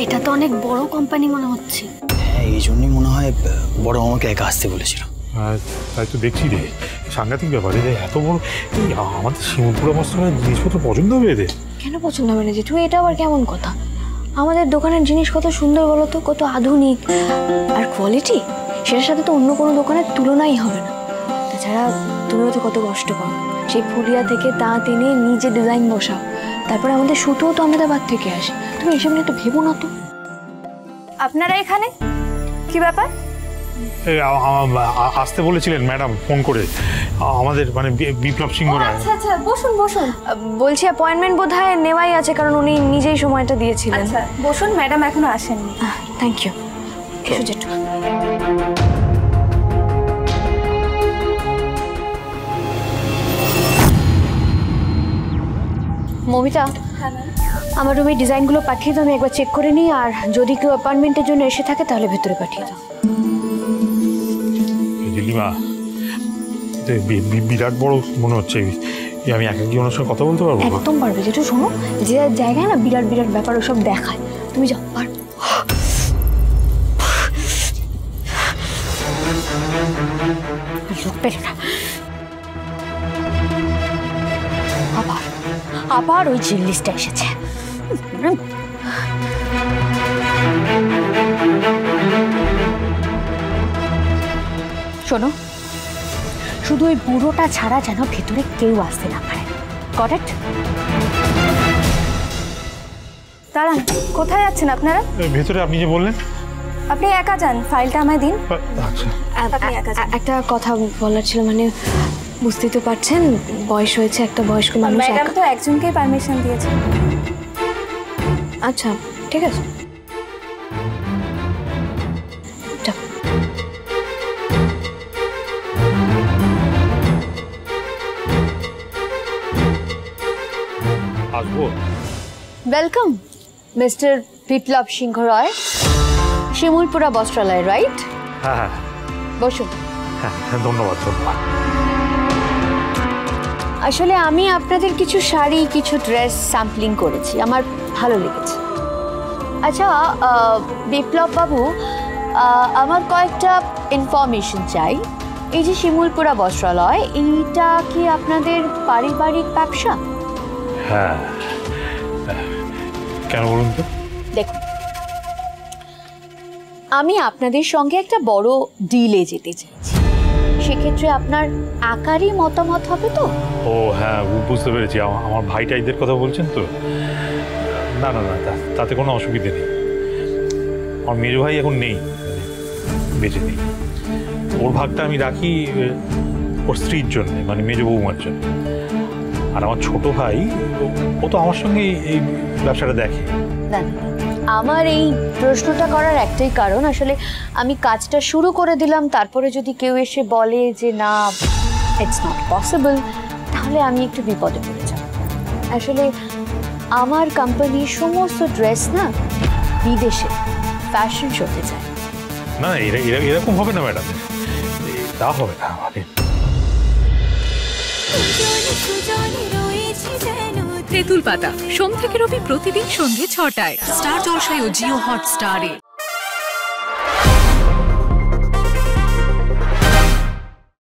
এটা তো অনেক বড় কোম্পানি মনে হচ্ছে। হ্যাঁ, এই জন্যই মনে হয় বড় আমাকে একা আসতে বলেছিল। তাই তো দেখছি রে, সাংঘাতিক ব্যাপার রে, এত বড়। আমাদের শিমুলপুরা বস্ত্রালয়ের জিনিসপত্র পছন্দ হবে এদের? কেন পছন্দ হবে না জেঠু? এটা আবার কেমন কথা? আমাদের দোকানের জিনিস কত সুন্দর বলো তো, কত আধুনিক আর কোয়ালিটি, সেটার সাথে তো অন্য কোনো দোকানের তুলনাই হবে না। তাছাড়া তুমিও তো কত কষ্ট করো, সেই ফুলিয়া থেকে তাঁত এনে নিজে ডিজাইন বসাও, তারপরে আমাদের সুতোও তো আহমেদাবাদ থেকে আসে। তুমি এসব নিয়ে তো ভেবো না তো। আপনারা এখানে কি ব্যাপার? আসতে বলেছিলেন ম্যাডাম ফোন করে, আমাদের মানে বিপ্লব সিংহ রায়। আচ্ছা আচ্ছা, বসুন বসুন। বলছি অ্যাপয়েন্টমেন্ট বোধহয় নেওয়াই আছে, কারণ উনি নিজেই সময়টা দিয়েছিলেন। আচ্ছা বসুন, ম্যাডাম এখনো আসেননি। Thank you. এসো জেঠু। মমিতা, আমার রুমে ডিজাইনগুলো পাঠিয়ে দাও, আমি একবার চেক করে নিই, আর যদি কেউ অ্যাপয়েন্টমেন্টের জন্য এসে থাকে তাহলে ভেতরে পাঠিয়ে দাও। দিল্লিমা, বিরাট বড় মনে হচ্ছে, আমি একা কি ওনার সঙ্গে কথা বলতে পারবো? একদম পারবে যেটু। শোনো, যে জায়গায় না বিরাট বিরাট ব্যাপার ওসব দেখায়, তুমি যাও পারবে। লোক পেলে না। আবার আবার ওই জিনিসটা এসেছে। শোনো, শুধু ওই বুড়োটা ছাড়া যেন ভেতরে কেউ আসতে না পারে। কারেক্ট? দাঁড়ান, কোথায় যাচ্ছেন আপনারা? ভেতরে আপনি যে বললেন। আপনি একা যান, ফাইলটা আমায় দিন। আচ্ছা, একটা কথা বলার ছিল, মানে বুঝতেই তো পারছেন বয়স হয়েছে, একটা বয়স্ক মানুষ। ম্যাডাম তো একজনকেই পারমিশন দিয়েছেন। আচ্ছা ঠিক আছে। আসবো। ওয়েলকাম মিস্টার বিপ্লব সিংহ রয়, শিমুলপুরা বস্ত্রালয়, রাইট? হ্যাঁ হ্যাঁ, বসুন। হ্যাঁ ধন্যবাদ ধন্যবাদ। আসলে আমি আপনাদের কিছু শাড়ি, কিছু ড্রেস স্যাম্পলিং করেছি, আমার ভালো লেগেছে। আচ্ছা বিপ্লব বাবু, আমার কয়েকটা ইনফরমেশন চাই। এই যে শিমুলপুরা বস্ত্রালয়, এইটা কি আপনাদের পারিবারিক ব্যবসা? হ্যাঁ, কেন বলুন তো? দেখুন, আমি আপনাদের সঙ্গে একটা বড় ডিলে যেতে চাইছি, সেক্ষেত্রে আপনার আকারই মতামত হবে তো? ও হ্যাঁ, বুঝতে পেরেছি, আমার ভাইটাইদের কথা বলছেন তো? না না না, তাতে কোনো অসুবিধে নেই। আমার মেজো ভাই এখন নেই, বেঁচে নেই। ওর ভাগটা আমি রাখি ওর স্ত্রীর জন্য, মানে মেজো বৌমার জন্য। আর আমার ছোট ভাই, ও তো আমার সঙ্গে এই ব্যবসাটা দেখে। না, আমার এই প্রশ্নটা করার একটাই কারণ, আসলে আমি কাজটা শুরু করে দিলাম, তারপরে যদি কেউ এসে বলে যে না ইটস নট পসিবল, তাহলে আমি একটু বিপদে পড়ে যাব। আসলে আমার কোম্পানির সমস্ত ড্রেস না বিদেশে ফ্যাশন শোতে যায়। না এরকম হবে না ম্যাডাম, তা হবে না। মানে তেঁতুল পাতা সোম থেকে রবি প্রতিদিন সন্ধ্যে ৬টায় স্টার জলসায় ও জিও হটস্টারে।